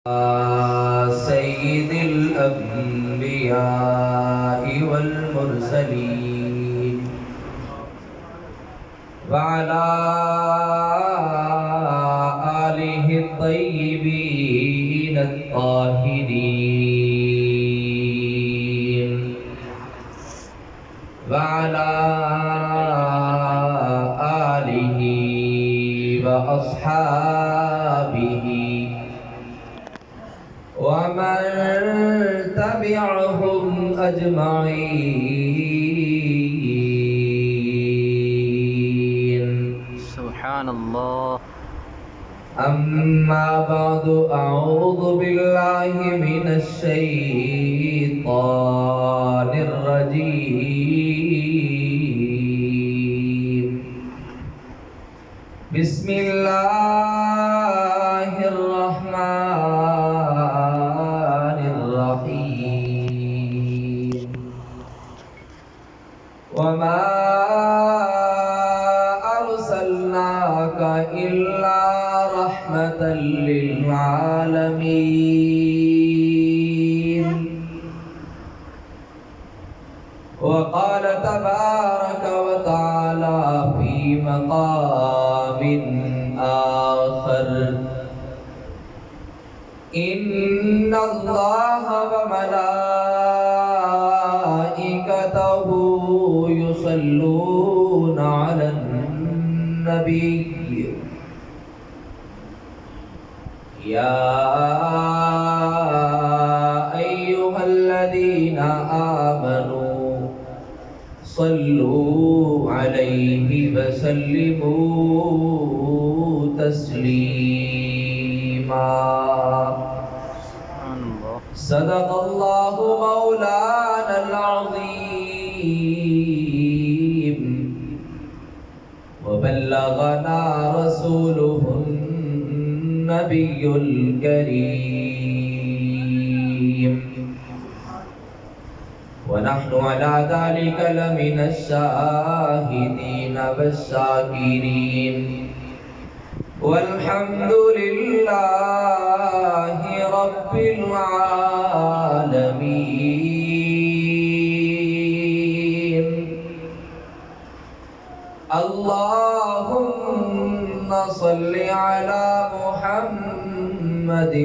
سيد الأنبياء والمرسلين وعلى آله الطيبين الطاهرين وعلى آله وأصحابه ومن تبعهم أجمعين. سبحان الله. أما بعد، أعوذ بالله من الشيطان الرجيم. بسم الله الرحمن الرحيم. وما أرسلناك إلا رحمة للعالمين. وقال تبارك وتعالى في مقام آخر: إن الله وملائكته يصلون على النبي يا أيها الذين آمنوا صلوا عليه وسلموا تسليما. صدق الله مولانا العظيم وبلغنا رسوله النبي الكريم، ونحن على ذلك لمن الشاهدين والشاكرين، والحمد لله رب العالمين. اللهم صل على محمد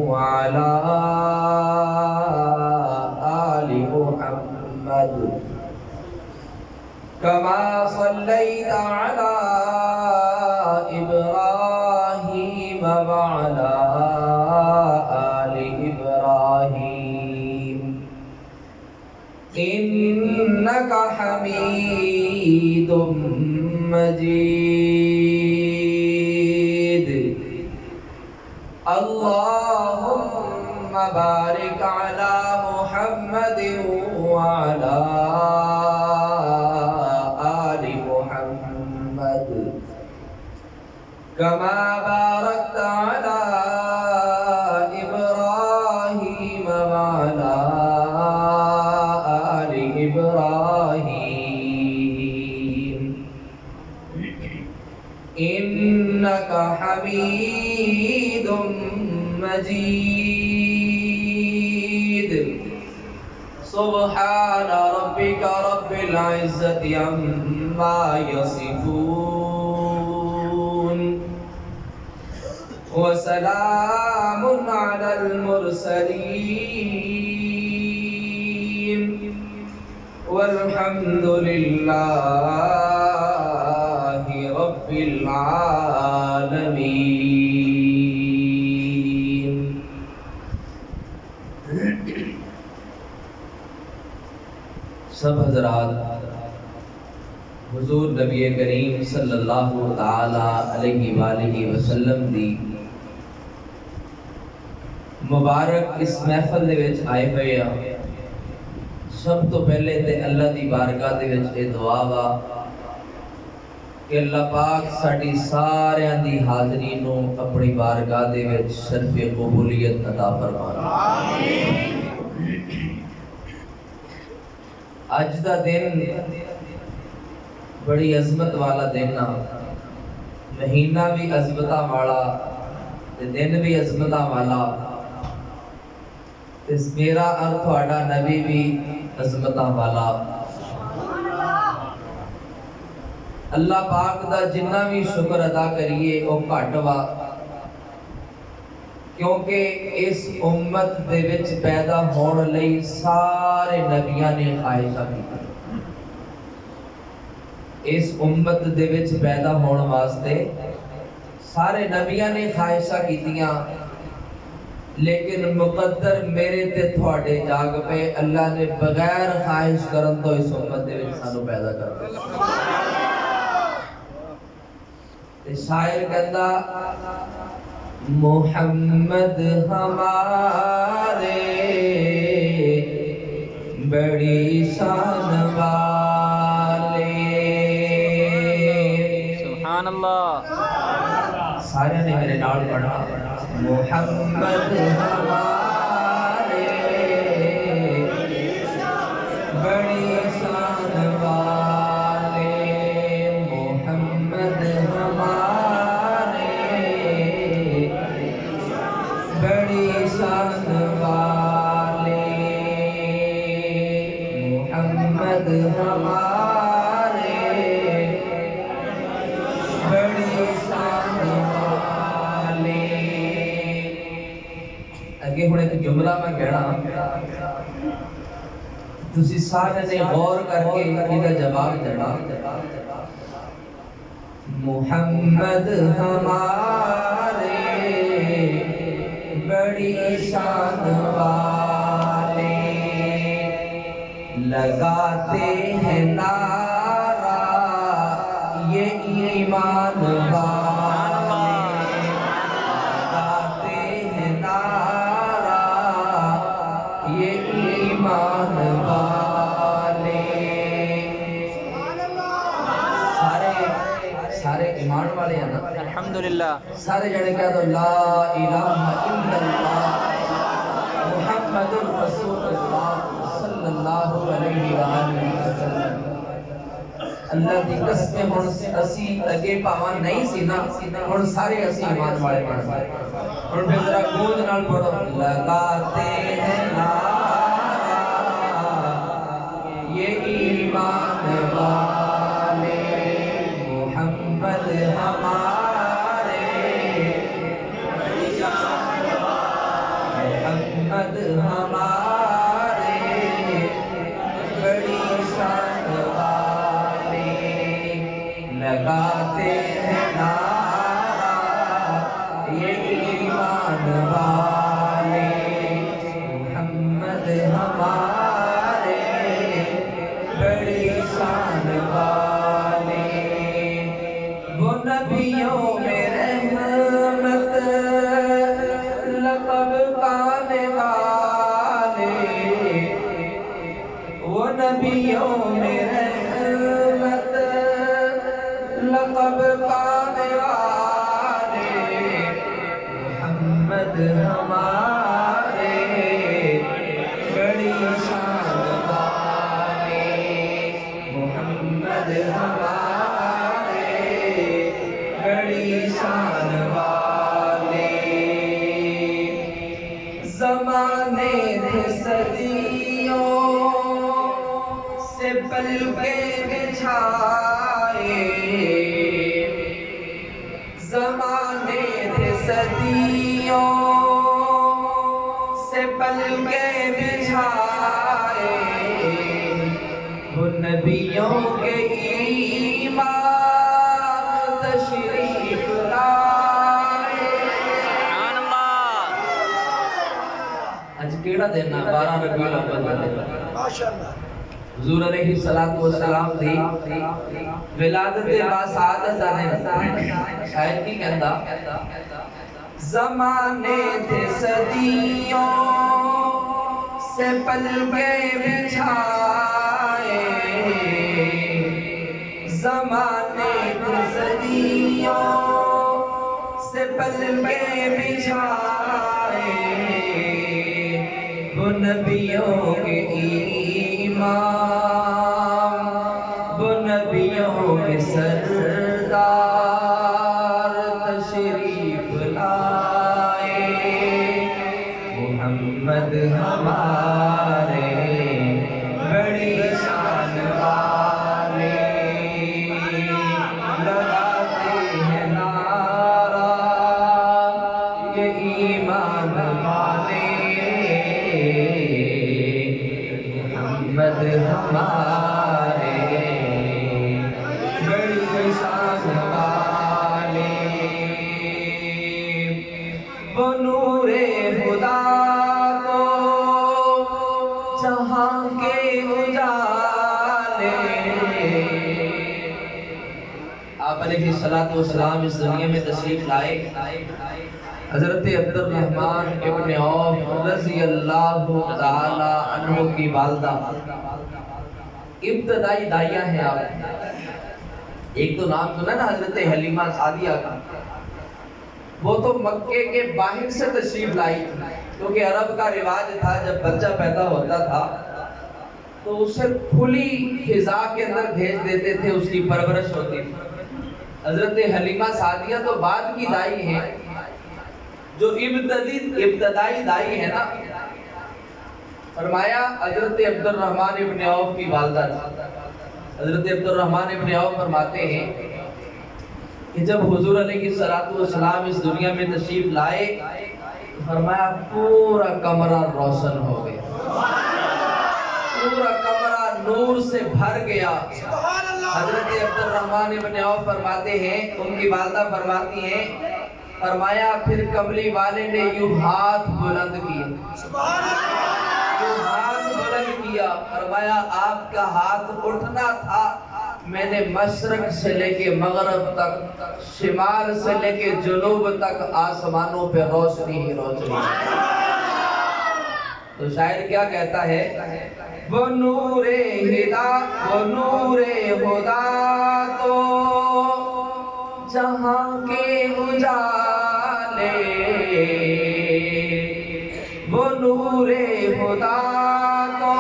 وعلى آل محمد كما صليت على إبراهيم وعلى آل إبراهيم إنك حميد مجيد. اللهم بارك على محمد وعلى آل محمد كما باركت على إبراهيم وعلى آل إبراهيم إنك حميد مجيد. سبحان ربك رب العزة عما يصفون وسلام على المرسلين والحمد لله رب العالمين. سب حضرات حضور نبی کریم صلی اللہ تعالی علیہ وآلہ وسلم دی مبارک اس محفل دے وچ آئے ہوئے ہیں. سب تو پہلے تے اللہ دی بارگاہ دے وچ اے دعا وا کہ اللہ پاک ساڈی ساریاں دی حاضری نو اپنی بارگاہ دے وچ شرف قبولیت عطا فرمائے. آمین. اج دا دن بڑی عظمت والا دن آ، مہینہ بھی عظمتاں والا دن بھی عظمتاں والا اس میرا اور تھوڑا نبی بھی عظمتاں والا اللہ پاک دا جنہ بھی شکر ادا کریے او گھٹ وا کیونکہ اس امت دے وچ پیدا ہون لئی سارے نبیاں نے خواہشاں کی اس امت دے وچ پیدا ہون واسطے سارے نبیاں نے خواہشاں کیتیاں لیکن مقدر میرے تے تھوڑے جاگ پہ اللہ نے بغیر خواہش کرن تو اس امت دے وچ سانو پیدا کر دیا تے شاعر کہندا محمد ہمارے بڑی شان والے سبحان اللہ سارے نے میرے نال پڑھنا محمد ہمارے بڑی شان والے محمد ہمارے بڑی شان والے محمد ہمارے بڑی شان والے اگے ہن ایک جملہ میں کہنا تسی سارے نے غور کر کے یہ جواب دینا محمد ہمارے بڑی شان والے لگاتے ہیں نعرہ یہ ایمان والے لگاتے ہیں نعرہ یہ ایمان والے سارے ایمان والے ہیں نا الحمدللہ سارے جنے کہہ دو لا الہ الا اللہ محمد رسول اللہ صلی اللہ علیہ وآلہ وسلم اللہ دی قسم ہن اسی اگے پاواں نہیں سی نا ہن سارے اسی ایمان والے بن گئے ہن پھر ذرا گونج نال پڑھو لگاتے ہیں نعرہ یہ ایمان والے محمد ہمارے محمد ہمارے بڑی شان والے لگاتے ہیں نعرہ یہ ایمان والے محمد ہمارے بڑی شان والے وہ نبیوں میں رحمت لقب پانے والے وہ نبیوں میں رحمت لقب پانے والے محمد ہمارے بڑی شان والے محمد ہمارے بڑی شان والے زمانے تھے صدیوں سے پل کے بچھائے زمانے تھے صدیوں سے پل کے بچھائے وہ نبیوں کے ایمان تشریف لائے سبحان اللہ اج کیڑا دن ہے 12 ربیع الاول کا دن ماشاءاللہ حضور علیہ الصلوۃ والسلام دی ولادت باسعادت نے شاید کی کہندا زمانے تھے صدیوں سے پل کے بچھائے زمانے تھے صدیوں سے پل کے بچھائے وہ نبیوں کے ایمان وہ نبیوں کے سردار تشریف لائے محمد محمد ہمارے بڑی شان والے لگاتے ہیں نعرہ یہ ایمان والے محمد ہمارے بڑی شان والے وہ نور خدا کو جہاں کے اجالے آپ علیہ الصلوۃ والسلام اس دنیا میں تشریف لائے حضرت عبد الرحمن ابن عوف رضی اللہ تعالی عنہ کی والدہ ابتدائی داعیہ ہیں آپ ایک تو نام سنا نا حضرت حلیمہ سعدیہ کا وہ تو مکے کے باہر سے تشریف لائی کیونکہ عرب کا رواج تھا جب بچہ پیدا ہوتا تھا تو اسے کھلی فضا کے اندر بھیج دیتے تھے اس کی پرورش ہوتی تھی حضرت حلیمہ سعدیہ تو بعد کی دائی ہیں جو ابتدائی دائی ہے نا فرمایا حضرت عبد الرحمن ابن عوف کی والدہ حضرت عبد الرحمن ابن عوف فرماتے ہیں کہ جب حضور علیہ السلام اس دنیا میں تشریف لائے فرمایا پورا کمرہ روشن ہو گیا پورا کمرہ نور سے بھر گیا حضرت عبد الرحمن ابن عوف فرماتے ہیں ان کی والدہ فرماتی ہیں فرمایا پھر کملی والے نے یوں ہاتھ بلند کیا ہاتھ بلند کیا فرمایا آپ کا ہاتھ اٹھنا تھا میں نے مشرق سے لے کے مغرب تک شمال سے لے کے جنوب تک آسمانوں پہ روشنی ہی روشنی تو شاعر کیا کہتا ہے وہ نور خدا تو جہاں کے اجالے وہ نور خدا تو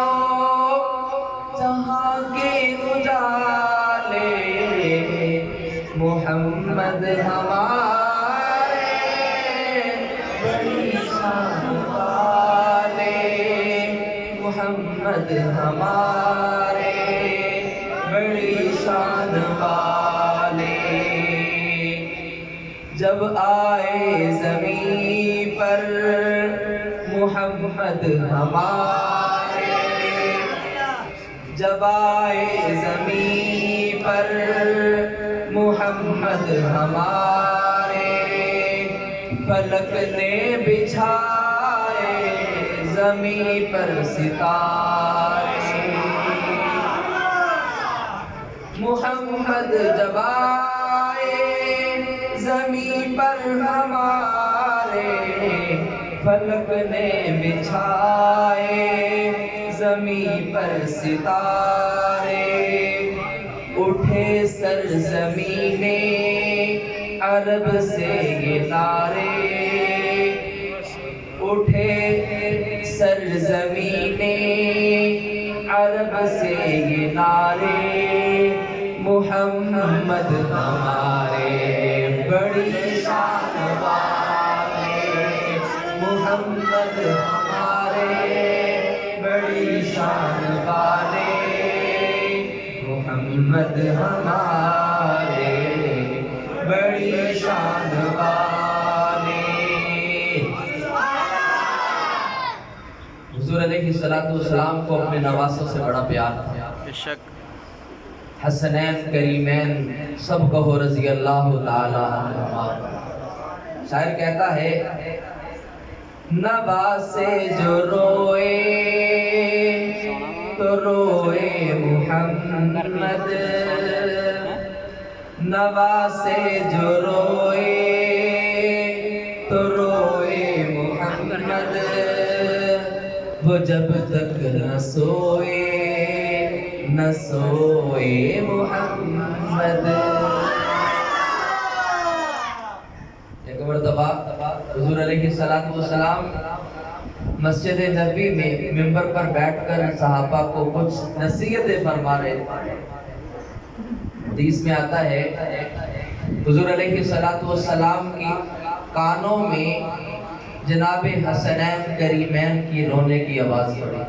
جہاں کے اجالے محمد ہمارے بڑی شان والے محمد ہمارے بڑی شان والے جب آئے زمین پر محمد ہمارے جب آئے زمین پر محمد ہمارے فلک نے بچھائے زمین پر ستارے محمد جب آئے زمین پر ہمارے فلک نے بچھائے زمین پر ستارے اٹھے سرزمین عرب سے یہ نعرے اٹھے سرزمین عرب سے یہ نعرے محمد ہمارے بڑی شان والے محمد ہمارے بڑی شان والے محمد ہمارے بڑی شان والے حضور علیہ السلام کو اپنے نواسوں سے بڑا پیار تھا بے شک حسنین کریمین سب کہو رضی اللہ تعالی عنہما شاعر کہتا ہے نواسے جو روئے تو روئے محمد نواسے جو روئے تو روئے محمد وہ جب تک نہ سوئے محمد ایک مرتبہ حضور علیہ السلام مسجد نبی میں منبر پر بیٹھ کر صحابہ کو کچھ نصیحتیں فرما رہے تھے حدیث میں آتا ہے حضور علیہ السلام کی کانوں میں جناب حسنین کریمین کی رونے کی آواز پڑی.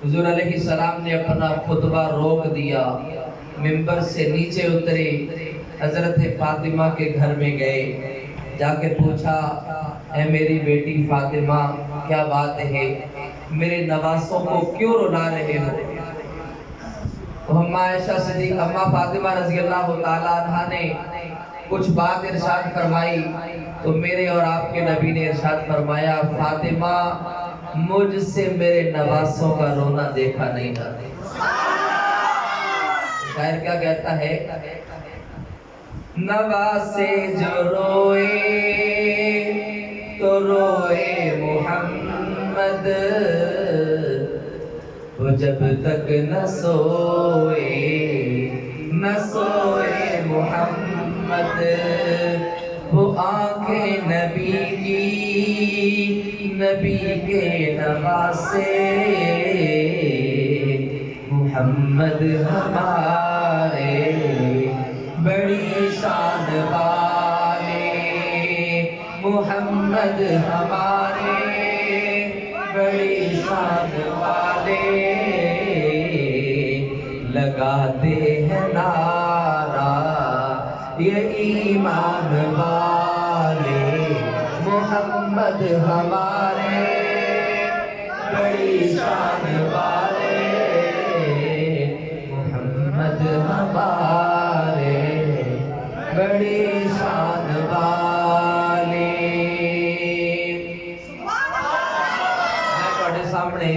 حضور علیہ السلام نے اپنا خطبہ روک دیا، ممبر سے نیچے اترے، حضرت فاطمہ کے گھر میں گئے، جا کے پوچھا اے میری بیٹی فاطمہ کیا بات ہے، میرے نواسوں کو کیوں رلا رہے ہو؟ اماں عائشہ صدیقہ اماں فاطمہ رضی اللہ تعالیٰ عنہ نے کچھ بات ارشاد فرمائی تو میرے اور آپ کے نبی نے ارشاد فرمایا فاطمہ مجھ سے میرے نواسوں کا رونا دیکھا نہیں جاتا. شاعر کیا کہتا ہے؟ نواسے جو روئے تو روئے محمد، وہ جب تک نہ سوئے محمد، وہ آنکھیں نبی کی نبی کے نواسے، محمد ہمارے بڑی شان والے، محمد ہمارے بڑی شان والے، لگاتے ہیں نعرہ یہ ایمان والے، محمد ہمارے بڑی شان والے، محمد ہمارے بڑی شان والے. میں تھوڑے سامنے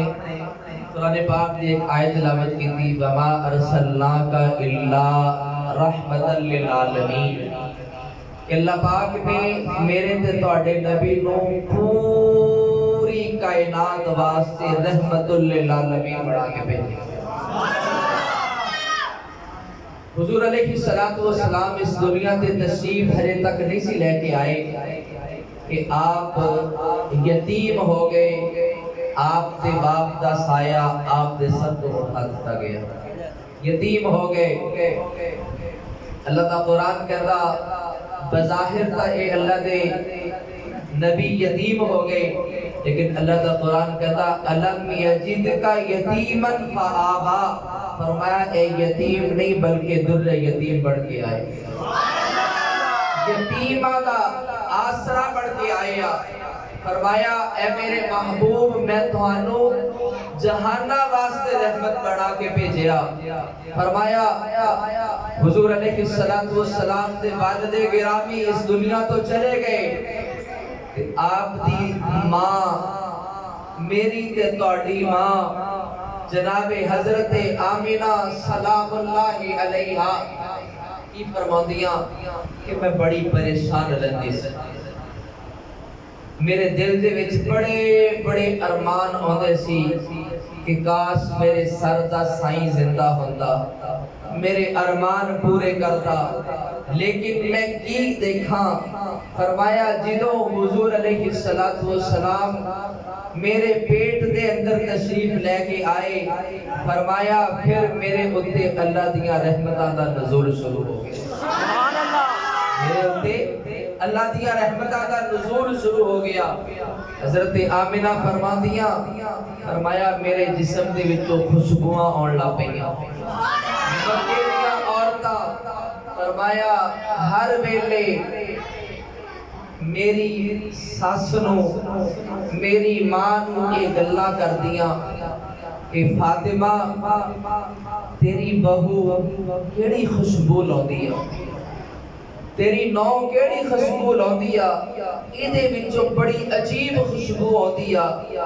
قرآن پاک کی ایک آیت تلاوت کی تھی وما ارسلناک الا رحمتا للعالمین، کہ اللہ پاک نے میرے تے تواڈے نبی نو پوری کائنات واسطے رحمت للعالمین بنا کے بھیجا. حضور علیہ السلام اس دنیا تے تشریف ہجے تک نہیں سی لے کے آئے کہ آپ یتیم ہو گئے، آپ دے باپ دا سایہ آپ دے سر تو اٹھا دیتا گیا، یتیم ہو گئے. اللہ کا قرآن کہتا بظاہر تا اے اللہ دے نبی یتیم ہو گئے، لیکن اللہ کا قرآن کہتا الم یجدک یتیما فآوا، فرمایا اے یتیم نہیں بلکہ در یتیم بڑھ کے آئے، یتیمہ دا آسرا بڑھ کے آیا. فرمایا اے میرے محبوب میں تھانوں جہانہ واسطے رحمت بڑھا کے بھیجیا. فرمایا حضور علیہ السلام دے والد گرامی اس دنیا تو چلے گئے، آپ دی ماں میری تے تواڈی ماں جناب حضرت آمینہ سلام اللہ علیہا کی فرماندیاں کہ میں بڑی پریشان رہندی سی، میرے دل دے وچ بڑے بڑے ارمان آندے سی کہ کاش میرے سر دا سائیں زندہ ہوندا، میرے ارمان پورے کرتا، لیکن میں کی دیکھاں. فرمایا جدوں حضور علیہ السلام میرے پیٹ دے اندر تشریف لے کے آئے، فرمایا پھر میرے اتے اللہ دیاں رحمتاں دا نزول شروع ہو گیا. سبحان اللہ. میرے اتے اللہ دیاں رحمتاں دا نزول شروع ہو گیا. حضرت آمینہ فرماندیاں فرمایا میرے جسم دے وچوں خوشبوئاں آن لگ پئیاں، مکے دیاں عورتاں فرمایا ہر ویلے میری ساس نو میری ماں نو یہ گلاں کردیاں کہ فاطمہ تیری بہو کیڑی خوشبو لاندی ہے، تیری نو کیڑی خوشبو لاندی ہے، ایدے وچوں بڑی عجیب خوشبو آندی ہے.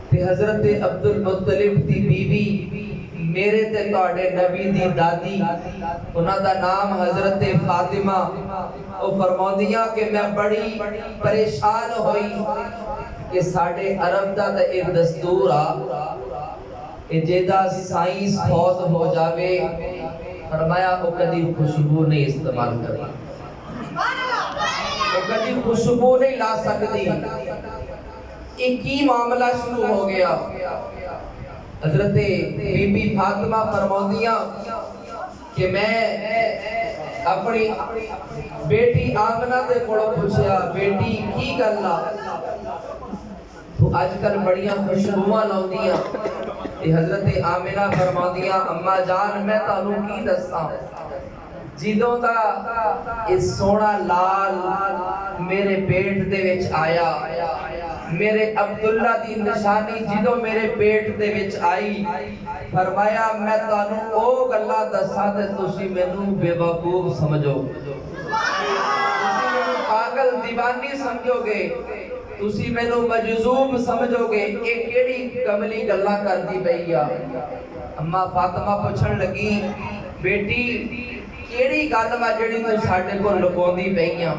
تے حضرت عبد المطلب دی بیوی میرے تے تواڈے نبی دی دادی، انہاں دا نام حضرت فاطمہ، او فرماندیاں کہ میں بڑی پریشان ہوئی کہ ساڈے عرب دا تے ایک دستور آ کہ جیدہ سائنس فوت ہو جاوے، فرمایا او کدی خوشبو نہیں استعمال کرنا، او کدی خوشبو نہیں لا سکتی. ایک ہی معاملہ شروع ہو گیا. حضرت بی بی فاطمہ فرماندیاں کہ میں اپنی بیٹی آمنہ دے کولوں پوچھیا بیٹی کی گل آ تو آج کل بڑیاں خوشبوواں لاؤندیاں تے حضرت آمنہ فرماندیاں اما جان میں تانوں کی دساں جدوں دا اس سونا لال میرے پیٹ دے وچ آیا میرے عبداللہ دی نشانی جدوں میرے پیٹ دے وچ آئی فرمایا میں تانوں او گلاں دساں تے تسی مینوں بے وقوف سمجھو تسی مینوں پاگل دیوانی سمجھو گے تسی مینوں مجذوب سمجھو گے اے کیڑی کملی گلاں کردی پئی آ اما فاطمہ پوچھن لگی بیٹی کیڑی گل وا جڑی تو ساڈے کول لکوندی پئیاں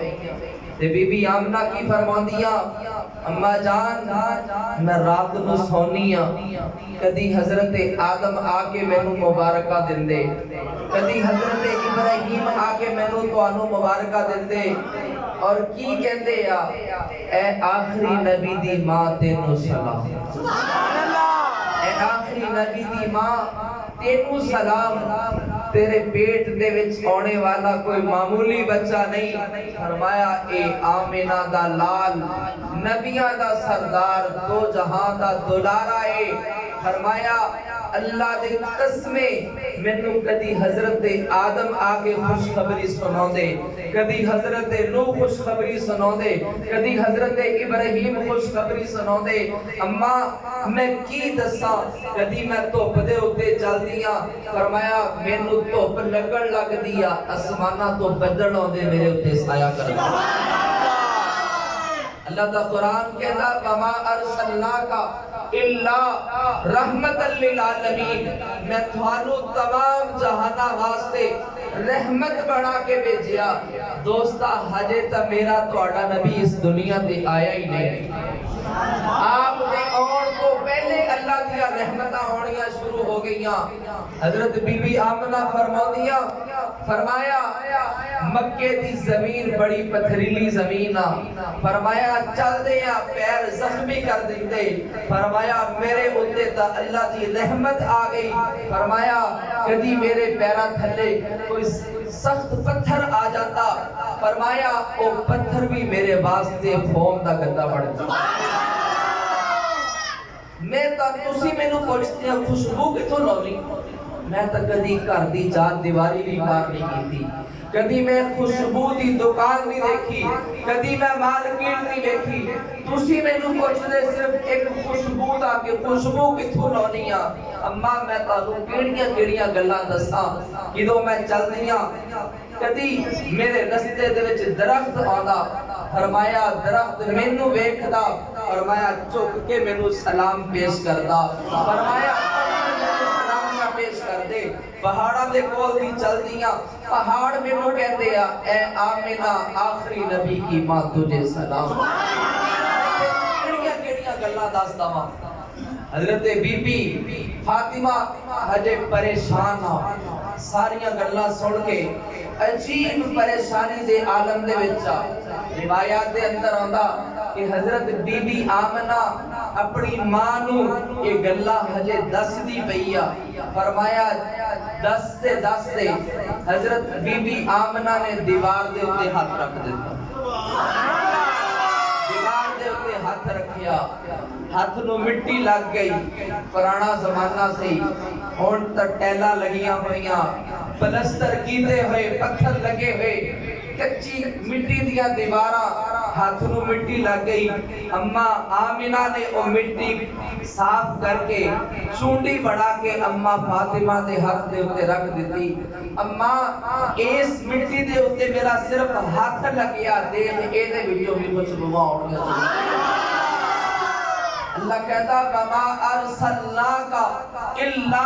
تے بی بی آمنہ کی فرماندیاں اما جان میں رات نو سونی ہاں کدی حضرت آدم آ کے مینوں مبارکہ دیندے کدی حضرت ابراہیم آ کے مینوں تانوں مبارکہ دیندے اور کی کہندے اے آخری نبی دی ماں تینوں سلام اے آخری نبی دی ماں تینوں سلام تیرے پیٹ دے وچ آنے والا کوئی معمولی بچہ نہیں فرمایا اے آمنہ دا لال نبیاں دا سردار دو جہاں دا دلارا اے فرمایا اللہ دے قسمے مینوں کدی حضرت آدم آگے خوشخبری سناؤندے کدی حضرت نوح خوشخبری سناؤندے کدی حضرت ابراہیم خوشخبری سناؤندے اما میں کی دساں کدی میں دھوپ دے اوتے چلدیاں فرمایا مینوں دھوپ لگن لگدی آ اسماناں تو بدل آوندے میرے اوتے سایہ کردے اللہ دا قرآن کہتا وما ارسلناک الا رحمت للعالمین میں تھانوں تمام جہاناں واسطے رحمت بنا کے بھیجیا دوستا ہجے تا میرا تہاڈا نبی اس دنیا تے آیا ہی نہیں آپ دے آن کو پہلے اللہ دیا رحمتاں ہونیاں شروع ہو گئیاں حضرت بی بی آمنہ فرمایا مکے دی زمین بڑی پتھریلی زمین فرمایا چل دے یا پیر زخمی کر دیتے فرمایا میرے اوتے تا اللہ دی رحمت آ گئی فرمایا کدی میرے پیراں تھلے کوئی سخت پتھر آ جاتا فرمایا او پتھر بھی میرے واسطے فوم دا گدا بڑھ جاتا میں تا تسی مینوں پوچھتے ہیں خوشبو کتھوں لونی میں تا کدی گھر دی چار دیواری بھی پار نہیں کیتی کدی میں خوشبو دی دکان نہیں دیکھی کدی میں مارکیٹ نہیں دیکھی تسی مینوں پوچھدے صرف ایک خوشبو دا کہ خوشبو کتھوں لونی آ اما میں تانوں کیڑیاں گلاں دساں جدوں میں چلدیاں کدی میرے رستے دے وچ درخت آندا فرمایا درخت مینوں ویکھدا فرمایا چک کے مینوں سلام پیش کردا فرمایا سلام پیش کر دے پہاڑاں دے کول دی چلدیاں پہاڑ مینوں کہندے اے آمنہ آخری نبی کی ماں تجھے سلام کیڑیاں گلاں دسدا وا حضرت بی بی فاطمہ ہجے پریشان ہاں ساریاں گلاں سن کے عجیب پریشانی دے عالم دے وچ روایات دے اندر آندا کہ حضرت بی بی آمنہ اپنی ماں نوں یہ گلاں ہجے دس دی پئی آ فرمایا دس دے حضرت بی بی آمنہ نے دیوار دے اوتے ہاتھ رکھ دیتا دیوار دے اوتے ہاتھ رکھیا ہاتھ نو مٹی لگ گئی پرانا زمانہ سے ہن تے ٹیلا لگیاں ہوئیاں پلستر کیتے ہوئے پتھر لگے ہوئے کچی مٹی دیا دیواراں ہاتھ نو مٹی لگ گئی اما آمنہ نے او مٹی صاف کر کے چونڈی بڑھا کے اما فاطمہ دے ہاتھ دے اوتے رکھ دیتی اما اس مٹی دے اوتے میرا صرف ہاتھ لگیا دیکھ اے دے وچوں بھی کچھ بوا ہونگا اللہ کہتا وما ارسلناک الا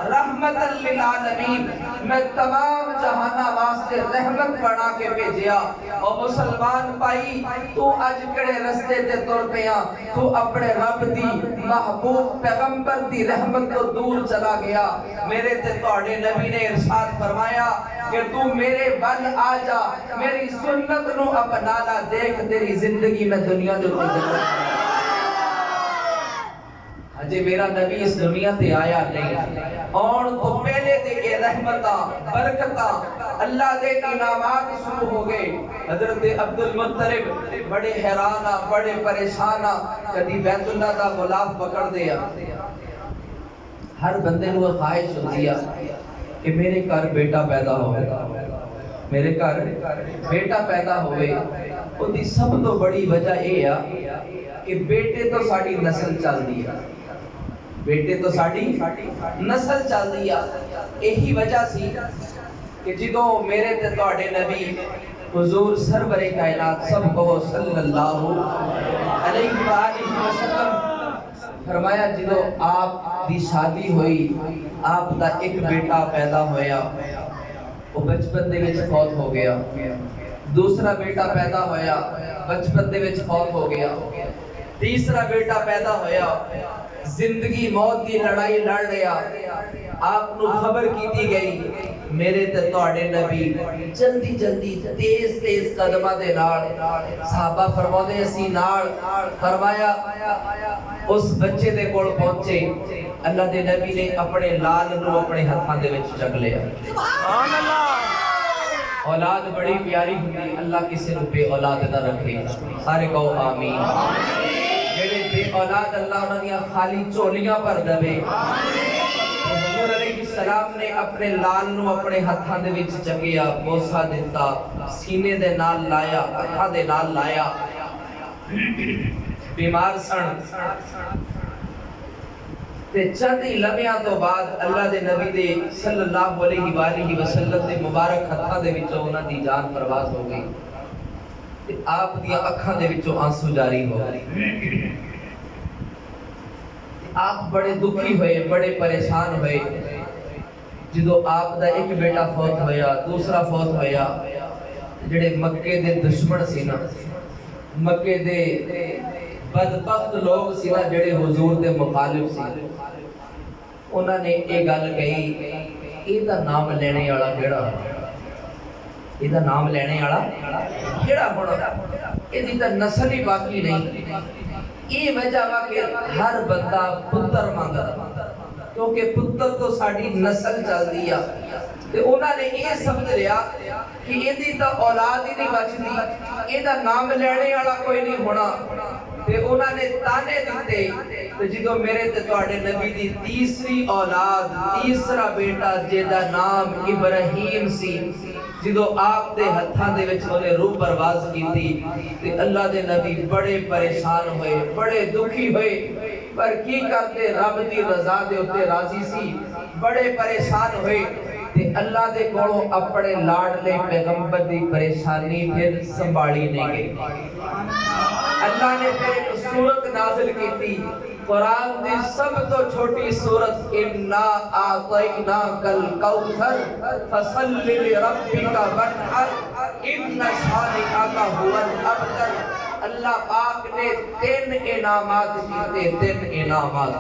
رحمت للعالمین میں تمام جہانہ واسطے رحمت بنا کے بھیجیا اور مسلمان بھائی تو اج کڑے رستے تے تر پیا تو اپنے رب دی محبوب پیغمبر دی رحمت تو دور چلا گیا میرے تے تہاڈے نبی نے ارشاد فرمایا کہ تو میرے ول آ جا میری سنت نو اپنا لا دیکھ تیری زندگی میں دنیا دے اوپر جے میرا نبی اس دنیا تے آیا نہیں آن تو پہلے تے اے رحمتاں برکتاں اللہ دے انعامات شروع ہو گئے. حضرت عبد المطلب بڑے حیران بڑے پریشان کدی بیت اللہ دا غلاف پکڑ دیا. ہر بندے نو خواہش ہوتی ہے کہ میرے گھر بیٹا پیدا ہوئے, میرے گھر بیٹا پیدا ہوئے. اس دی سب تو بڑی وجہ یہ ہے کہ بیٹے تو ساری نسل چلتی ہے, بیٹے تو ساری نسل چلتی ہے. یہی وجہ سی کہ جدوں میرے تے تواڈے نبی حضور سرور کائنات سب کو صلی اللہ علیہ وآلہ وسلم فرمایا جدوں آپ دی شادی ہوئی آپ دا ایک بیٹا پیدا ہویا وہ بچپن دے وچ فوت ہو گیا. دوسرا بیٹا پیدا ہویا بچپن دے وچ فوت ہو گیا. تیسرا بیٹا پیدا ہویا زندگی موت کی لڑائی لڑ رہا. آپ نو خبر کیتی گئی میرے تے تواڈے نبی جلدی جلدی تیز تیز قدماں دے نال صحابہ فرماندے اسی نال فرمایا اس بچے دے کول پہنچے. اللہ دے نبی نے اپنے لال نو اپنے ہتھاں دے وچ چک لیا. سبحان اللہ. اولاد بڑی پیاری ہوندی, اللہ کسی نو بے اولاد نہ رکھے. سارے کہو آمین. جڑے بے اولاد اللہ انہاں دی خالی چولیاں بھر دے. حضور علیہ السلام نے اپنے لال نو اپنے ہتھاں دے وچ چکیا, بوسا دتا, سینے دے نال لایا, ہتھاں دے نال لایا. بیمار سن تے چند ہی لمحیاں تو بعد اللہ دے نبی دے صلی اللہ علیہ وآلہ وسلم دے مبارک ہتھاں دے وچوں انہاں دی جان پرواز ہو گئی تے آپ دی اکھاں دے وچوں آنسو جاری ہو گئے. آپ بڑے دکھی ہوئے بڑے پریشان ہوئے جدو آپ دا ایک بیٹا فوت ہویا دوسرا فوت ہویا. جڑے مکے دے دشمن سی نا, مکے دے بدبخت لوگ سی نا جڑے حضور دے مخالف سی, انہاں نے یہ گل کہی اے دا نام لینے والا کیڑا, اے دا نام لینے والا کیڑا ہونا, اے دی تے نسل ہی باقی نہیں. یہ وجہ وا کہ ہر بندہ پتر مانگدا کیونکہ پتر تو ساری نسل چلدی آ. تے انہاں نے یہ سمجھ لیا کہ یہ دی تا اولاد ہی نہیں بچدی, یہ دا نام لینے والا کوئی نہیں ہونا. تے انہاں نے تانے دیتے. تے جدوں میرے تے تواڈے نبی دی تیسری اولاد تیسرا بیٹا جیدا نام ابراہیم سی, جدو آپ دے ہتھاں دے وچ انہیں روح پرواز کیتی تے اللہ دے نبی بڑے پریشان ہوئے بڑے دکھی ہوئے. پر کی کرتے رب دی رضا دے اتے راضی سی, بڑے پریشان ہوئے تے اللہ دے کولوں اپنے لاڈلے پیغمبر دی پریشانی پھر سنبھالی نہیں گئی. اللہ نے پھر ایک سورت نازل کیتی, قرآن دی سب تو چھوٹی سورت اِنَّا أَعْطَيْنَاكَ الْكَوْثَرَ فَصَلِّ لِرَبِّكَ وَانْحَرْ إِنَّ شَانِئَكَ هُوَ الْأَبْتَرُ. اللہ پاک نے 3 انعامات کیتے, 3 انعامات.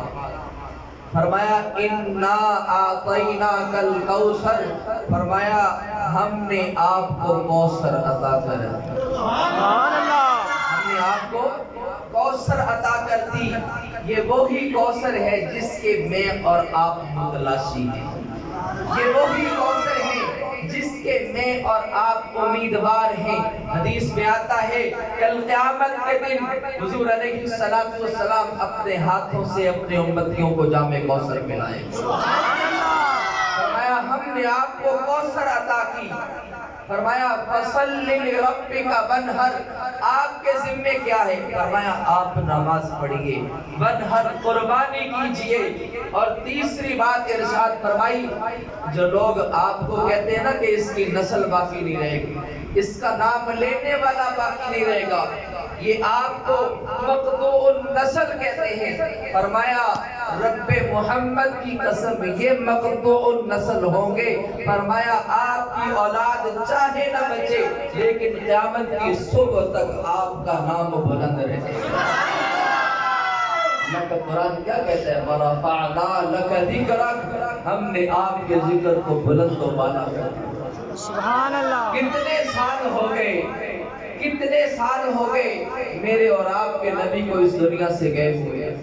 فرمایا اِنَّا أَعْطَيْنَاكَ الْكَوْثَرَ, فرمایا ہم نے آپ کو کوثر عطا کرا. سبحان اللہ. ہم نے آپ کو کوثر عطا کر دی. یہ وہی کوثر ہے جس کے میں اور آپ متلاشی ہیں. یہ وہی کوثر ہے جس کے میں اور آپ امیدوار ہیں. حدیث میں آتا ہے کل قیامت کے دن حضور علیہ السلام اپنے ہاتھوں سے اپنے امتیوں کو جام کوثر پلائیں. فرمایا ہم نے آپ کو کوثر عطا کی. فرمایا فَصَلِّ لِرَبِّكَ وَانْحَرْ, آپ کے ذمے کیا ہے؟ فرمایا آپ نماز پڑھیے, وَانْحَرْ قربانی کیجئے. اور تیسری بات ارشاد فرمائی جو لوگ آپ کو کہتے ہیں نا کہ اس کی نسل باقی نہیں رہے گی, اس کا نام لینے والا باقی نہیں رہے گا, یہ آپ کو مقطوع النسل کہتے ہیں. فرمایا رب محمد کی قسم یہ مقطوع النسل ہوں گے. فرمایا آپ کی اولاد چاہے نہ بچے لیکن قیامت کی صبح تک آپ کا نام بلند رہے. اللہ کا قرآن کیا کہتا ہے, وَرَفَعْنَا لَكَ ذِكْرَكَ, ہم نے آپ کے ذکر کو بلند و بالا کر دیا. سبحان اللہ. کتنے سال ہو گئے, کتنے سال ہو گئے میرے اور آپ کے نبی کو اس دنیا سے گئے ہوئے,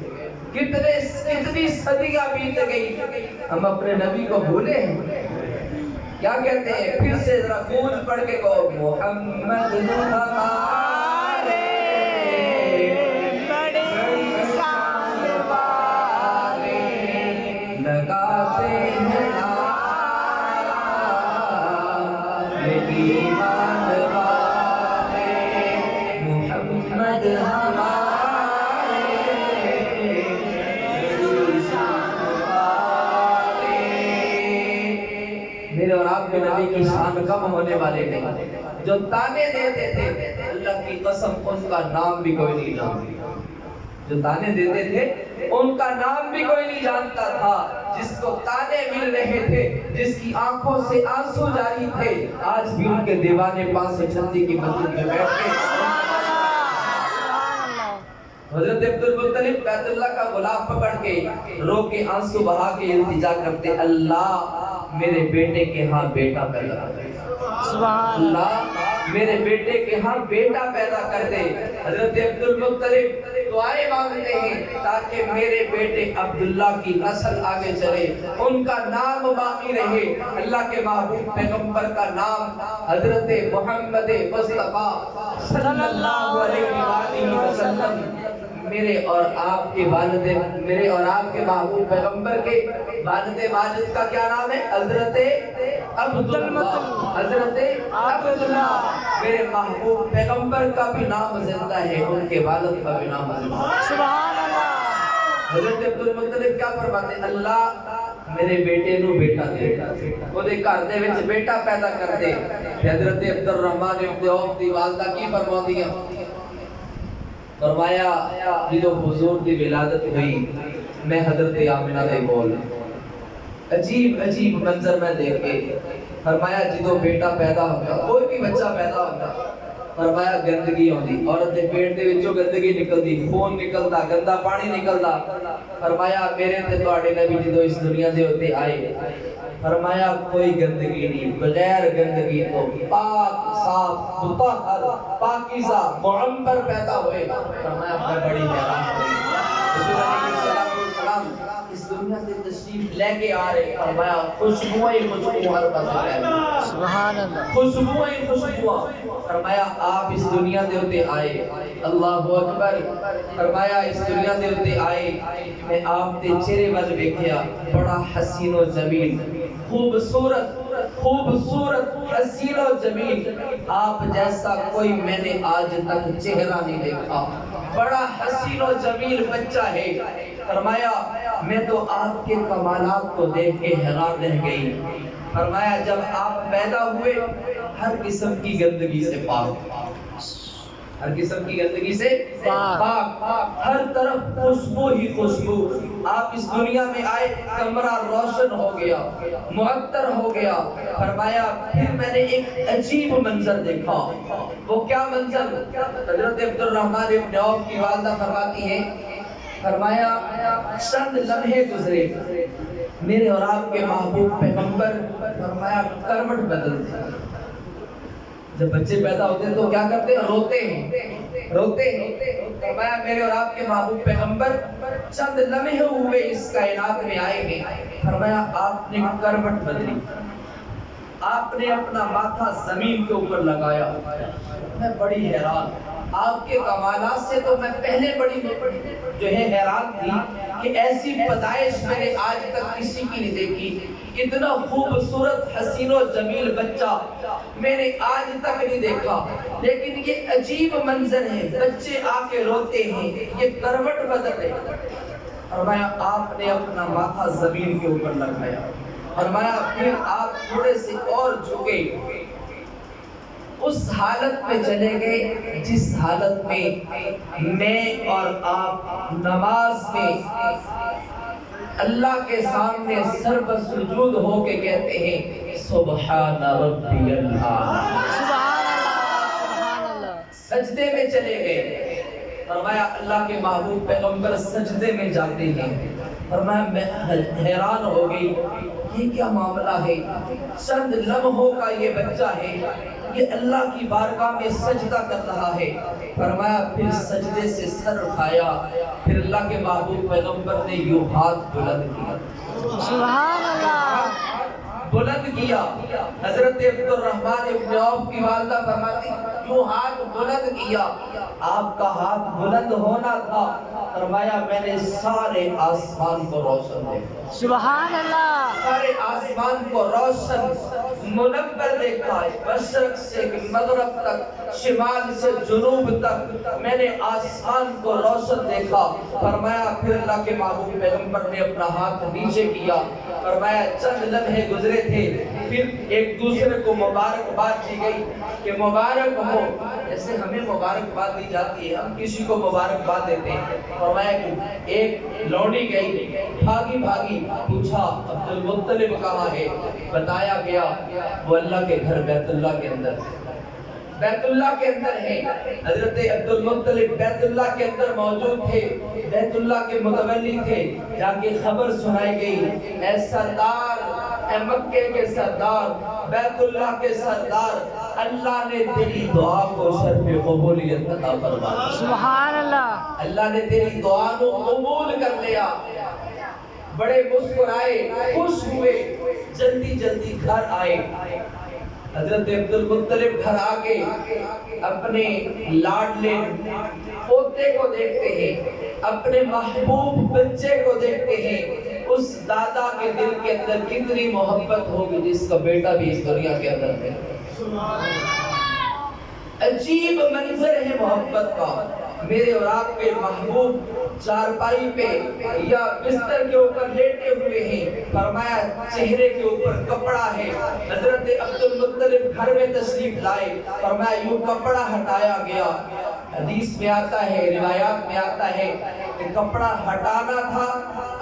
کتنی صدیاں بیت گئی، ہم اپنے نبی کو بھولے ہیں؟ کیا کہتے ہیں؟ پھر سے ذرا گونج پڑھ کے کہو، محمد ہمارے بڑی شان والے، لگاتے ہیں نعرہ یہ ایمان والے، محمد ہمارے بڑی شان والے۔ میرے اور آپ کے نبی کی شان کم ہونے والے نہیں، جو تانے دیتے تھے اللہ کی قسم ان کا نام بھی کوئی نہیں جانتا، جو تانے دیتے تھے ان کا نام بھی کوئی نہیں جانتا تھا، جس کو تانے مل رہے تھے، جس کی آنکھوں سے آنسو جاری تھے، آج بھی ان کے دیوانے پاس چھتی کی مسجد میں بیٹھ کے حضرت عبد المطلب بیت اللہ کا غلاف پکڑ کے رو کے آنسو بہا کے التجا کرتے، اللہ میرے بیٹے کے ہاں بیٹا پیدا کر دے، اللہ میرے بیٹے کے ہاں بیٹا پیدا کر دے۔ حضرت عبد المطلب دعائیں مانگتے ہیں تاکہ میرے بیٹے عبداللہ کی نسل آگے چلے، ان کا نام باقی رہے، اللہ کے محبوب پیغمبر کا نام حضرت محمد مصطفیٰ صلی اللہ علیہ وآلہ وسلم میرے اور آپ کے والد، میرے اور آپ کے محبوب پیغمبر کے والد ماجد کا کیا نام ہے؟ حضرت عبداللہ، حضرت عبداللہ۔ میرے محبوب پیغمبر کا بھی نام زندہ ہے، ان کے والد کا بھی نام زندہ ہے، سبحان اللہ۔ حضرت عبد المطلب کیا فرماتے ہیں؟ اللہ میرے بیٹے نو بیٹا دے، اودے گھر دے وچ بیٹا پیدا کر دے۔ حضرت عبد الرحمن ابن عوف دی والدہ کی فرماتی ہیں؟ فرمایا جدو حضور دی ولادت ہوئی میں حضرت آمنہ دے کول عجیب عجیب منظر میں دیکھے، فرمایا جدو بیٹا پیدا ہوتا، کوئی بھی بچہ پیدا ہوتا، فرمایا گندگی ہوندی، عورت دے پیٹ دے وچوں گندگی نکلدی، خون نکلدا، گندا پانی نکلدا۔ فرمایا میرے تے تواڈے نبی جدو اس دنیا دے اوتے آئے، فرمایا کوئی گندگی نہیں، بغیر گندگی تو پاک صاف مطہر پاکیزہ معمر پیدا ہوئے۔ فرمایا میں بڑی حیران ہوئی، رسول اللہ صلی اللہ علیہ وسلم اس دنیا سے تشریف لے کے آ رہے، فرمایا خوشبوئیں ہی خوشبو ہر پاس پھیل رہی، سبحان اللہ، خوشبوئیں ہی خوشبو۔ فرمایا آپ اس دنیا دے اوتے آئے، اللہ اکبر، فرمایا اس دنیا دے اوتے آئے، میں آپ دے چہرے ول ویکھیا، بڑا حسین و جمیل، خوبصورت خوبصورت حسین و جمیل، آپ جیسا کوئی میں نے آج تک چہرہ نہیں دیکھا، بڑا حسین و جمیل بچہ ہے۔ فرمایا میں تو آپ کے کمالات کو دیکھ کے حیران رہ گئی۔ فرمایا جب آپ پیدا ہوئے ہر قسم کی گندگی سے پاک، ہر قسم کی گندگی سے پاک، ہر طرف خوشبو ہی خوشبو۔ آپ اس دنیا میں آئے، کمرہ روشن ہو گیا، معطر ہو گیا۔ فرمایا پھر میں نے ایک عجیب منظر دیکھا، وہ کیا منظر؟ حضرت عبد الرحمن ابن عوف کی والدہ فرماتی ہے، فرمایا چند لمحے گزرے، میرے اور آپ کے محبوب پیغمبر فرمایا کروٹ بدلتے، جب بچے پیدا ہوتے ہیں تو کیا کرتے ہیں؟ روتے ہیں، روتے ہیں۔ فرمایا میرے اور آپ کے محبوب پیغمبر چند لمحے ہوئے اس کائنات میں آئے ہیں، فرمایا آپ نے کروٹ بدلی، آپ نے اپنا ماتھا زمین کے اوپر لگایا۔ میں بڑی حیران، آپ کے کمالات سے تو میں پہلے بڑی جو ہے حیران تھی کہ ایسی پیدائش میں نے آج تک کسی کی نہیں دیکھی، اتنا خوبصورت حسین و جمیل بچہ میں نے آج تک نہیں دیکھا۔ لیکن یہ عجیب منظر ہے، بچے آ کے روتے ہیں، یہ کروٹ بدل ہے۔ فرمایا آپ نے اپنا ماتھا زمین کے اوپر لگایا، فرمایا پھر آپ تھوڑے سے اور جھکے، اس حالت میں چلے گئے جس حالت میں میں اور آپ نماز میں اللہ کے سامنے سر پر سجود ہو کے کہتے ہیں سبحان ربی اللہ، سبحان اللہ، سجدے میں چلے گئے۔ فرمایا اللہ کے محبوب پیغمبر سجدے میں جاتے ہیں، فرمایا میں حیران ہو گئی، یہ کیا معاملہ ہے؟ چند لمحوں کا یہ بچہ ہے، یہ اللہ کی بارگاہ میں سجدہ کر رہا ہے. فرمایا پھر سجدے سے سر اٹھایا, پھر اللہ کے محبوب پیغمبر نے یوں ہاتھ بلند کیا, سبحان اللہ. بلند کیا. حضرت عبد الرحمن ابن عوف کی والدہ فرماتی یوں ہاتھ بلند کیا. آپ کا ہاتھ بلند ہونا تھا, فرمایا میں نے سارے آسمان کو روشن دیکھا, سبحان اللہ. سارے آسمان کو روشن منور دیکھا, مشرق سے مغرب تک, شمال سے جنوب تک میں نے آسمان کو روشن دیکھا. فرمایا پھر اللہ کے محبوب پیغمبر نے اپنا ہاتھ نیچے کیا. فرمایا چند لمحے گزرے تھے, پھر ایک دوسرے کو مبارکباد دی گئی کہ مبارک ہو, جیسے ہمیں مبارکباد دی جاتی ہے ہم کسی کو مبارکباد دیتے ہیں. فرمایا کہ ایک لوڈی گئی, بھاگی بھاگی پوچھا عبد المطلب کہاں ہے؟ بتایا گیا وہ اللہ کے گھر بیت اللہ کے اندر, بیت اللہ کے اندر ہے. حضرت عبد المطلب بیت اللہ کے اندر موجود تھے, بیت اللہ کے متولی تھے. جا کے خبر سنائی گئی, اے سردار, اے مکے کے سردار, بیت اللہ کے سردار, اللہ نے تیری دعا کو شرف قبولیت عطا فرمایا. سبحان اللہ. اللہ نے تیری دعا کو قبول کر لیا. بڑے مسکرائے, خوش ہوئے, جلدی جلدی گھر آئے. حضرت عبد المطلب گھر آگے اپنے لاڈلے پوتے کو دیکھتے ہیں, اپنے محبوب بچے کو دیکھتے ہیں. اس دادا کے دل کے اندر کتنی محبت ہوگی جس کا بیٹا بھی اس دنیا کے اندر ہے. عجیب منظر ہے محبت کا. میرے اور آپ کے محبوب چارپائی پہ یا بستر کے اوپر لیٹے ہوئے ہیں, فرمایا چہرے کے اوپر کپڑا ہے. حضرت عبد المطلب گھر میں تشریف لائے, فرمایا یوں کپڑا ہٹایا گیا. حدیث میں آتا ہے, روایات میں آتا ہے کہ کپڑا ہٹانا تھا,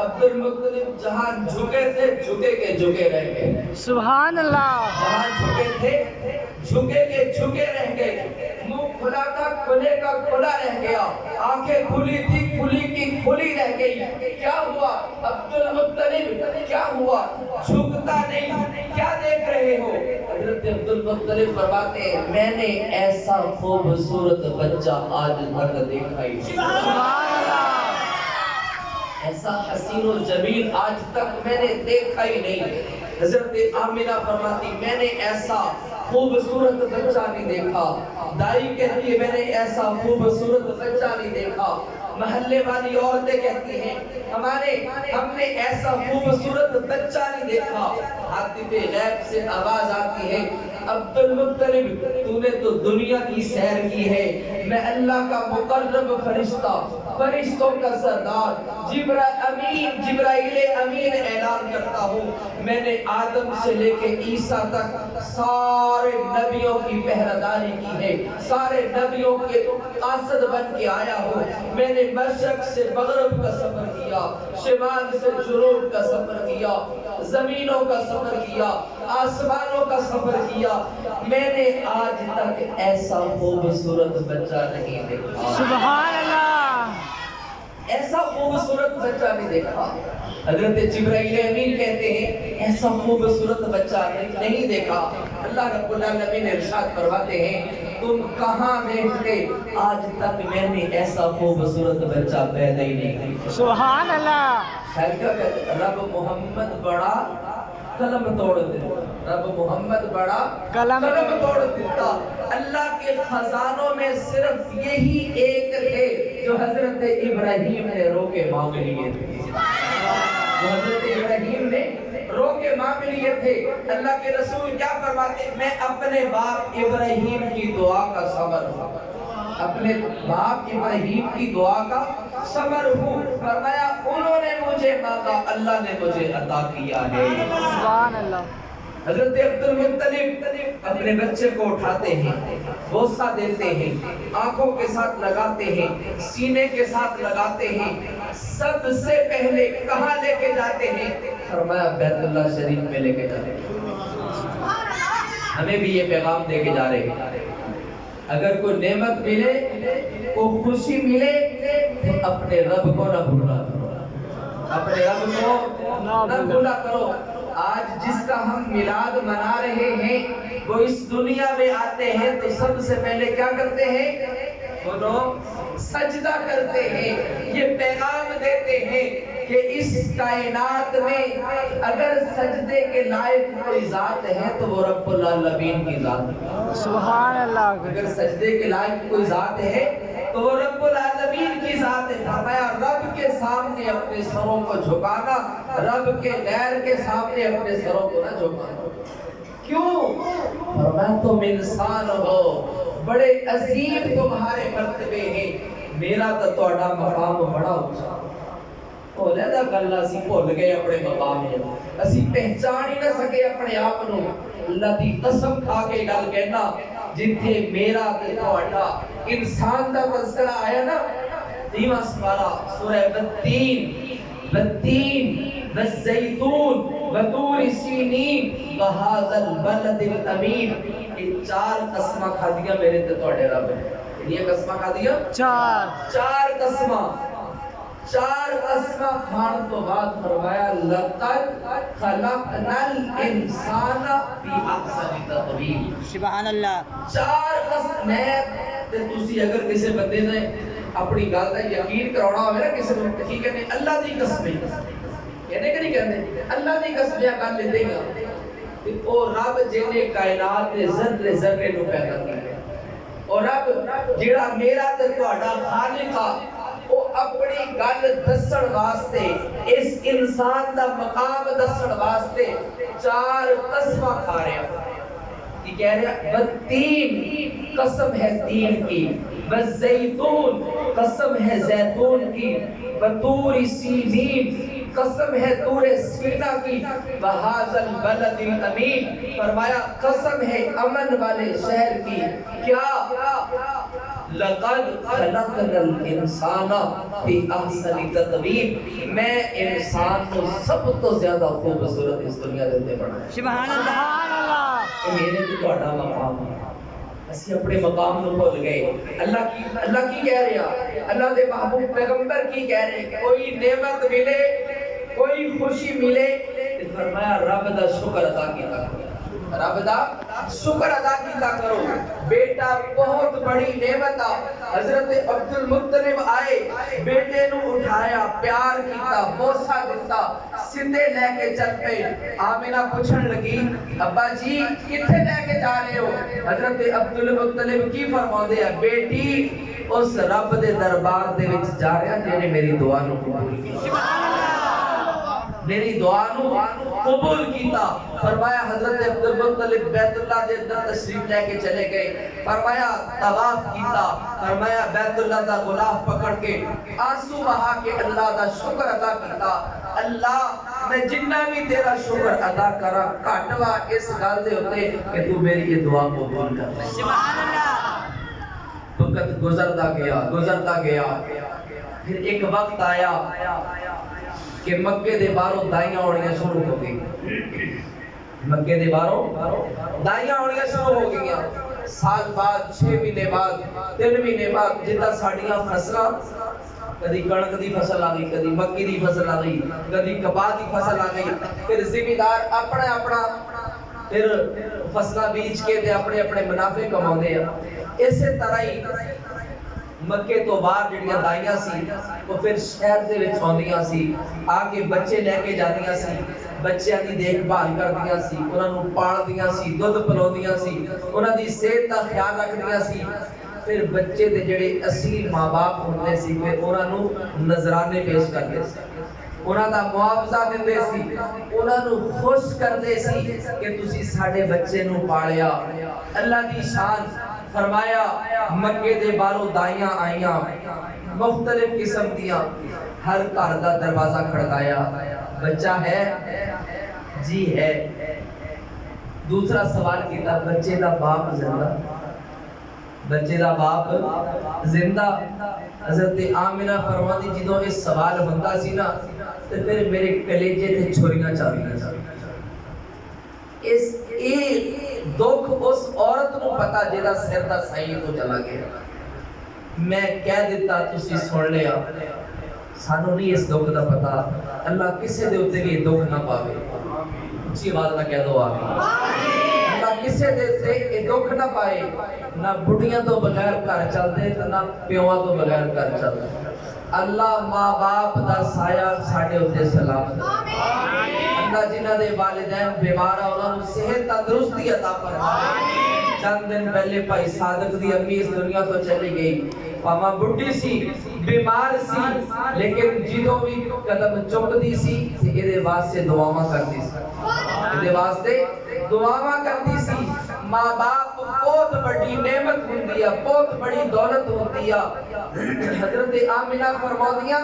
عبد المطلب جہاں جھکے تھے جھکے کے جھکے رہ گئے. سبحان اللہ. جہاں جھکے تھے جھکے کے جھکے رہ گئے. منہ کھلا تھا کھلے کا کھلا رہ گیا, آنکھیں کھلی تھی کھلی کی کھلی رہ گئی. کیا ہوا عبد المطلب, کیا ہوا, جھکتا نہیں, کیا دیکھ رہے ہو؟ حضرت عبد المطلب فرماتے ہیں میں نے ایسا خوبصورت بچہ آج تک دیکھا ہی نہیں, سبحان اللہ. ایسا حسین و جمیل آج تک میں نے دیکھا ہی نہیں. حضرت آمنہ فرماتی میں نے ایسا خوبصورت بچہ نہیں دیکھا. دائی کہتی ہے میں نے ایسا خوبصورت بچہ نہیں دیکھا. محلے والی عورتیں کہتی ہیں ہم نے ایسا خوبصورت بچہ نہیں دیکھا. حاطب غیب سے آواز آتی ہے عبد المطلب تو نے تو دنیا کی سیر کی ہے, میں اللہ کا مقرب فرشتہ, فرشتوں کا سردار جبرائیل امین اعلان کرتا ہوں, میں نے آدم سے لے کے عیسیٰ تک سارے نبیوں کی پہراداری کی ہے, سارے نبیوں کے قاصد بن کے آیا ہوں. میں نے مشرق سے مغرب کا سفر کیا, شمال سے جنوب کا سفر کیا, زمینوں کا سفر کیا, آسمانوں کا سفر کیا. میں نے آج تک ایسا خوبصورت بچہ نہیں دیکھا. سبحان اللہ. ایسا خوبصورت بچہ نہیں دیکھا. حضرت جبرائیل امین کہتے ہیں ایسا خوبصورت بچہ نہیں دیکھا. اللہ رب العالمین ارشاد فرماتے ہیں تم کہاں دیکھتے, آج تک میں نے ایسا خوبصورت بچہ پیدا ہی نہیں دیکھا. سبحان اللہ. رب محمد بڑا قلم توڑ دیتا, رب محمد بڑا قلم توڑ دیتا. اللہ کے خزانوں میں صرف یہی ایک ہے جو حضرت ابراہیم نے رو کے مانگ لیے تھے, جو حضرت ابراہیم نے رو کے مانگ لیے تھے. اللہ کے رسول کیا فرماتے ہیں میں اپنے باپ ابراہیم کی دعا کا ثمر ہوں, اپنے باپ ابراہیم کی دعا کا ثمر ہوں. فرمایا انہوں نے مجھے مانگا, اللہ نے مجھے عطا کیا ہے. سبحان اللہ. حضرت عبد المطلب اپنے بچے کو اٹھاتے ہیں, بوسہ دیتے ہیں, آنکھوں کے ساتھ لگاتے ہیں, سینے کے ساتھ لگاتے ہیں. سب سے پہلے کہاں لے کے جاتے ہیں؟ فرمایا بیت اللہ شریف میں لے کے جاتے ہیں. ہمیں بھی یہ پیغام دے کے جا رہے ہیں اگر کوئی نعمت ملے, کوئی خوشی ملے تو اپنے رب کو نہ بھولا کرو, اپنے رب کو نہ بھولا کرو. آج جس کا ہم میلاد منا رہے ہیں وہ اس دنیا میں آتے ہیں تو سب سے پہلے کیا کرتے ہیں؟ وہ لوگ سجدہ کرتے ہیں، یہ پیغام دیتے ہیں کہ اس کائنات میں اگر سجدے کے لائق کوئی ذات ہے تو وہ رب العالمین کی ذات ہے۔ سبحان اللہ۔ اگر سجدے کے لائق کوئی ذات ہے تو وہ رب العالمین کی ذات ہے۔ فرمایا رب کے سامنے اپنے سروں کو جھکانا، رب کے غیر کے سامنے اپنے سروں کو نہ جھکانا۔ کیوں؟ فرمایا تم انسان ہو، بڑے عظیم تمہارے مرتبے ہیں، میرا تو تہاڈا مقام بڑا اونچا۔ او لہذا گل اسی بھول گئے اپنے مقام ہے، اسی پہچان ہی نہ سکے اپنے آپ نو۔ اللہ دی قسم کھا کے گل کہنا، جتھے میرا تے تہاڈا انسان دا تذکرہ آیا نا، 30واں سپارہ سورہ والتین والزیتون وطور سینین وہذا البلد الامین، یہ 4 قسماں کھادیاں میرے تے تہاڈے رب نے۔ یہ قسماں کھادیاں 4 قسماں، 4 قسماں کھان تو بعد فرمایا لقد خلقنا الانسان فی احسن تقویم۔ سبحان اللہ۔ 4 قسم میں تے تسی اگر کسی بندے نے اپنی گل دا یقین کرانا ہوے نا، کسی نے کی کہنے اللہ دی قسم کہنے کہ نہیں کہنے اللہ دی قسم گل لے دے گا تے او رب جنے کائنات دے ذرے ذرے نو پیدا کیتا، اور رب جیڑا میرا تے تہاڈا خالق آ، او اپنی گل دسن واسطے، اس انسان دا مقام دسن واسطے 4 قسماں کھا رہا۔ یہ کہہ رہا والتین قسم ہے تین کی، والزیتون قسم ہے زیتون کی، وطور سینین قسم ہے طور سینا کی، وہذا البلد الامین فرمایا قسم ہے امن والے شہر کی۔ کیا؟ لقد خلقنا الانسان فی احسن تقویم، میں انسان کو سب تو زیادہ خوبصورت اس دنیا دے بنایا۔ سبحان اللہ۔ میرے تو تہاڈا مقام ہے، اسی اپنے مقام نو بھول گئے۔ اللہ کی کہہ رہا، اللہ دے محبوب پیغمبر کی کہہ رہے کہ کوئی نعمت ملے، کوئی خوشی ملے، فرمایا رب دا شکر ادا کیتا کرو، رب دا شکر ادا کیتا کرو۔ بیٹا بہت بڑی نعمت آ، حضرت عبد المطلب آئے، بیٹے نو اٹھایا، پیار کیتا، بوسہ دیتا، سندے لے کے چل پے۔ آمینہ پوچھن لگی ابا جی کتھے لے کے جا رہے ہو؟ حضرت عبد المطلب کی فرماندے ہیں بیٹی اس رب دے دربار دے وچ جا رہا جنے میری دعا نو قبول کیتا، میری دعا نو قبول کیتا۔ فرمایا حضرت عبد المطلب بیت اللہ دے اندر تشریف لے کے چلے گئے، فرمایا طواف کیتا، فرمایا بیت اللہ دا غلاف پکڑ کے آنسو بہا کے اللہ دا شکر ادا کیتا۔ اللہ میں جنہ بھی تیرا شکر ادا کرا گھٹ وا اس گل دے اوتے کہ تو میری یہ دعا قبول کر لے۔ سبحان اللہ۔ وقت گزرتا گیا، پھر ایک وقت آیا کہ مکے دے باہروں دائیاں اڑیاں شروع ہو گئی، مکے دے باہروں دائیاں اڑیاں شروع ہو گئیاں۔ سال بعد، 6 مہینے بعد، 3 مہینے بعد جدہ ساڑیاں فصلاں، کدی کڑک دی فصل آ گئی، کدی مکی دی فصل آ گئی، کدی کپاہ دی فصل آ گئی، پھر زمیندار اپنا پھر فصلہ بیچ کے تے اپنے منافع کماؤندے ہیں۔ اسی طرح ہی مکے تو باہر جڑیاں دائیاں سی وہ پھر شہر دے وچ آندیاں سی، آ کے بچے لے کے جاندیاں سی، بچیاں دی دیکھ بھال کردیاں سی، انہاں نوں پالدیاں سی، دودھ پلاوندیاں سی، انہاں دی صحت دا خیال رکھدیاں سی۔ پھر بچے دے جڑے اصلی ماں باپ ہوندے سی پھر انہاں نوں نذرانے پیش کردے سی، انہاں دا معاوضہ دیندے سی، انہاں نوں خوش کردے سی کہ تسی ساڈے بچے نوں پالیا۔ اللہ دی شان فرمایا مکے دے باہروں دائیاں آئیاں مختلف قسم دیاں، ہر گھر دا دروازہ کھڑکایا، بچہ ہے؟ جی ہے۔ دوسرا سوال کیتا بچے دا باپ زندہ؟ بچے دا باپ زندہ؟ حضرت آمنہ فرماتی جدوں اس سوال ہوندا سی نا تے پھر میرے کلیجے تے چھریاں چاویاں۔ اس ایک دکھ اس عورت نو پتا جیڑا سر دا سائیں تو چلا گیا۔ میں کہہ دیتا تسی سن لیا، سانو نہیں اس دکھ دا پتا اللہ کسے دے اتنے بھی دکھ نہ پاوے اچھی آواز نہ کہہ دو آمین اللہ کسے دے تے یہ دکھ نہ پائے نہ بڑھیاں تو بغیر گھر چلتے تے نہ پیواں تو بغیر گھر چلتے اللہ ماں باپ دا سایہ ساڈے اوتے سلامت اللہ جنہاں دے والدین بیمار ہیں انہاں نوں صحت تندرستی عطا فرمائے چند دن پہلے بھائی صادق دی امی اس دنیا تو چلی گئی پاما بڈھی سی بیمار سی لیکن جدوں بھی قدم چکدی سی تے اے واسطے دعاواں کردی سی اے واسطے دعاواں کردی سی ماں باپ بہت بڑی نعمت ہوندی ہے بہت بڑی دولت ہوندی ہے حضرت آمنہ فرماؤندیاں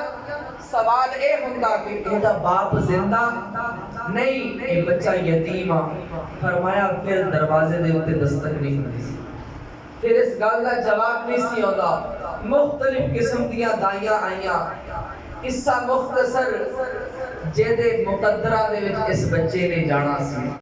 سوال اے ہوندا کہ اے باپ زندہ نہیں اے بچہ یتیم ہے فرمایا پھر دروازے دے اوتے دستک نہیں ہوندی پھر اس گل کا جواب نہیں سی آتا مختلف قسم دیاں دائیاں آئیاں قصہ مختصر جے دے مقدرہ دے وچ اس بچے نے جانا سی